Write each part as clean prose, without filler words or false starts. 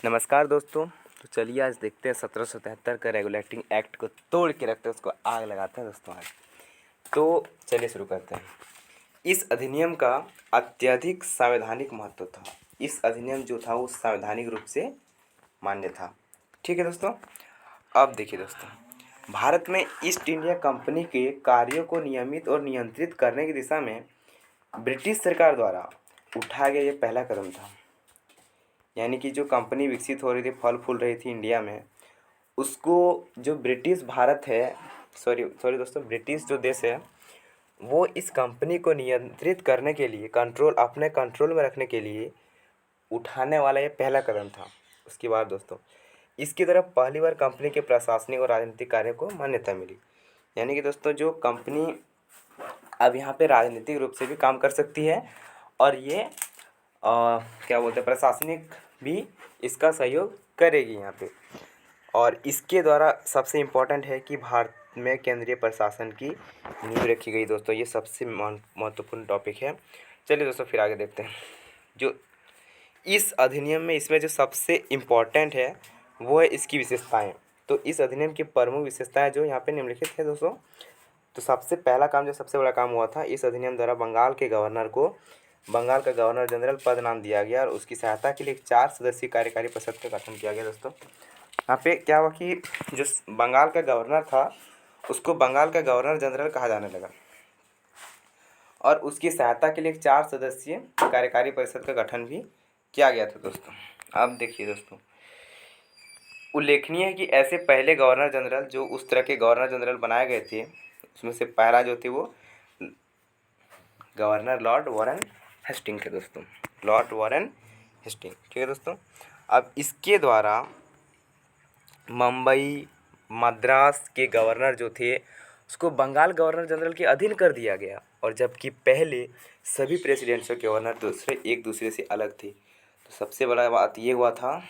नमस्कार दोस्तों। तो चलिए आज देखते हैं 1773 का रेगुलेटिंग एक्ट को तोड़ के रखते हैं, उसको आग लगाते हैं दोस्तों आज। तो चलिए शुरू करते हैं। इस अधिनियम का अत्यधिक संवैधानिक महत्व था। इस अधिनियम जो था वो संवैधानिक रूप से मान्य था। ठीक है दोस्तों। अब देखिए दोस्तों, भारत में ईस्ट इंडिया कंपनी के कार्यों को नियमित और नियंत्रित करने की दिशा में ब्रिटिश सरकार द्वारा उठाया गया ये पहला कदम था। यानी कि जो कंपनी विकसित हो रही थी, फल फूल रही थी इंडिया में, उसको जो ब्रिटिश भारत है, सॉरी दोस्तों, ब्रिटिश जो देश है, वो इस कंपनी को नियंत्रित करने के लिए, अपने कंट्रोल में रखने के लिए उठाने वाला ये पहला कदम था। उसके बाद दोस्तों, इसकी तरफ पहली बार कंपनी के प्रशासनिक और राजनीतिक कार्यों को मान्यता मिली। यानी कि दोस्तों, जो कंपनी अब यहाँ पे राजनीतिक रूप से भी काम कर सकती है और ये क्या बोलते हैं, प्रशासनिक भी इसका सहयोग करेगी यहाँ पे। और इसके द्वारा सबसे इम्पोर्टेंट है कि भारत में केंद्रीय प्रशासन की नींव रखी गई। दोस्तों ये सबसे महत्वपूर्ण टॉपिक है। चलिए दोस्तों फिर आगे देखते हैं। जो इस अधिनियम में, इसमें जो सबसे इम्पोर्टेंट है वो है इसकी विशेषताएं। तो इस अधिनियम की प्रमुख विशेषताएं जो यहाँ पे निम्नलिखित है दोस्तों। तो सबसे पहला काम, जो सबसे बड़ा काम हुआ था, इस अधिनियम द्वारा बंगाल के गवर्नर को बंगाल का गवर्नर जनरल पद नाम दिया गया और उसकी सहायता के लिए 4 सदस्यीय कार्यकारी परिषद का गठन किया गया। दोस्तों यहाँ पे क्या हुआ कि जो बंगाल का गवर्नर था उसको बंगाल का गवर्नर जनरल कहा जाने लगा और उसकी सहायता के लिए 4 सदस्यीय कार्यकारी परिषद का गठन भी किया गया था। दोस्तों अब देखिए दोस्तों, उल्लेखनीय है कि ऐसे पहले गवर्नर जनरल जो उस तरह के गवर्नर जनरल बनाए गए थे, उसमें से पहला जो थे वो गवर्नर लॉर्ड वॉरेन हेस्टिंग थे। दोस्तों लॉर्ड वॉरेन हेस्टिंग, ठीक है दोस्तों। अब इसके द्वारा मुंबई मद्रास के गवर्नर जो थे उसको बंगाल गवर्नर जनरल के अधीन कर दिया गया, और जबकि पहले सभी प्रेसिडेंट्स के गवर्नर एक दूसरे से अलग थे। तो सबसे बड़ा बात ये हुआ था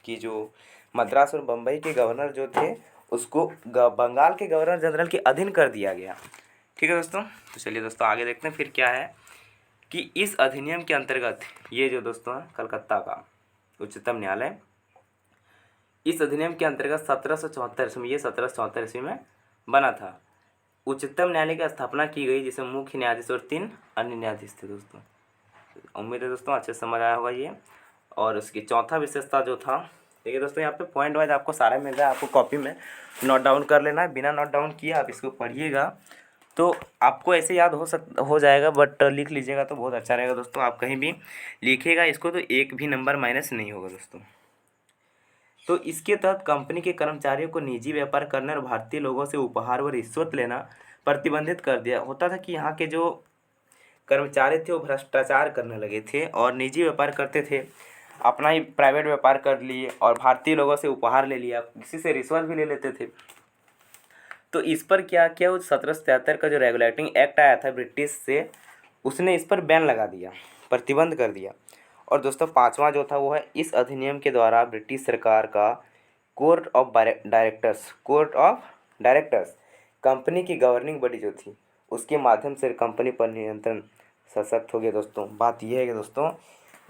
कि जो मद्रास और बम्बई के गवर्नर जो थे उसको बंगाल के गवर्नर जनरल के अधीन कर दिया गया। ठीक है दोस्तों। तो चलिए दोस्तों आगे देखते हैं फिर क्या है कि इस अधिनियम के अंतर्गत ये जो दोस्तों है कलकत्ता का उच्चतम न्यायालय, इस अधिनियम के अंतर्गत 1774 ईस्वी में, ये 1774 ईस्वी में बना था। उच्चतम न्यायालय की स्थापना की गई जिसमें मुख्य न्यायाधीश और 3 अन्य न्यायाधीश थे। दोस्तों उम्मीद है दोस्तों अच्छे से समझ आया होगा ये। और उसकी चौथा विशेषता जो था, देखिए दोस्तों यहाँ पे पॉइंट वाइज आपको सारा मिल रहा है, आपको कॉपी में नोट डाउन कर लेना है। बिना नोट डाउन किए आप इसको पढ़िएगा तो आपको ऐसे याद हो जाएगा, बट लिख लीजिएगा तो बहुत अच्छा रहेगा। दोस्तों आप कहीं भी लिखिएगा इसको तो एक भी नंबर माइनस नहीं होगा। दोस्तों तो इसके तहत कंपनी के कर्मचारियों को निजी व्यापार करने और भारतीय लोगों से उपहार व रिश्वत लेना प्रतिबंधित कर दिया। होता था कि यहाँ के जो कर्मचारी थे वो भ्रष्टाचार करने लगे थे और निजी व्यापार करते थे, अपना ही प्राइवेट व्यापार कर लिए और भारतीय लोगों से उपहार ले लिया, किसी से रिश्वत भी ले लेते थे। तो इस पर क्या किया, वो 1773 का जो रेगुलेटिंग एक्ट आया था ब्रिटिश से, उसने इस पर बैन लगा दिया, प्रतिबंध कर दिया। और दोस्तों पांचवा जो था वो है, इस अधिनियम के द्वारा ब्रिटिश सरकार का कोर्ट ऑफ डायरेक्टर्स कंपनी की गवर्निंग बॉडी जो थी उसके माध्यम से कंपनी पर नियंत्रण सशक्त हो गया। दोस्तों बात यह है कि दोस्तों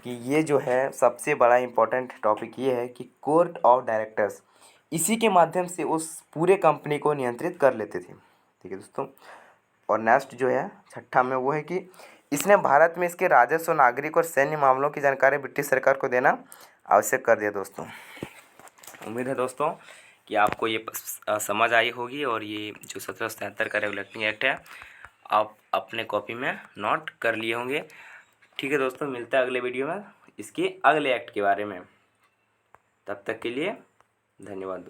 कि ये जो है सबसे बड़ा इम्पोर्टेंट टॉपिक ये है कि कोर्ट ऑफ डायरेक्टर्स इसी के माध्यम से उस पूरे कंपनी को नियंत्रित कर लेते थे। ठीक है दोस्तों। और नेक्स्ट जो है छठा में वो है कि इसने भारत में इसके राजस्व, नागरिक और सैन्य मामलों की जानकारी ब्रिटिश सरकार को देना आवश्यक कर दिया। दोस्तों उम्मीद है दोस्तों कि आपको ये समझ आई होगी और ये जो 1773 का रेगुलेटिंग एक्ट है आप अपने कॉपी में नोट कर लिए होंगे। ठीक है दोस्तों, मिलता है अगले वीडियो में इसके अगले एक्ट के बारे में। तब तक के लिए धन्यवाद।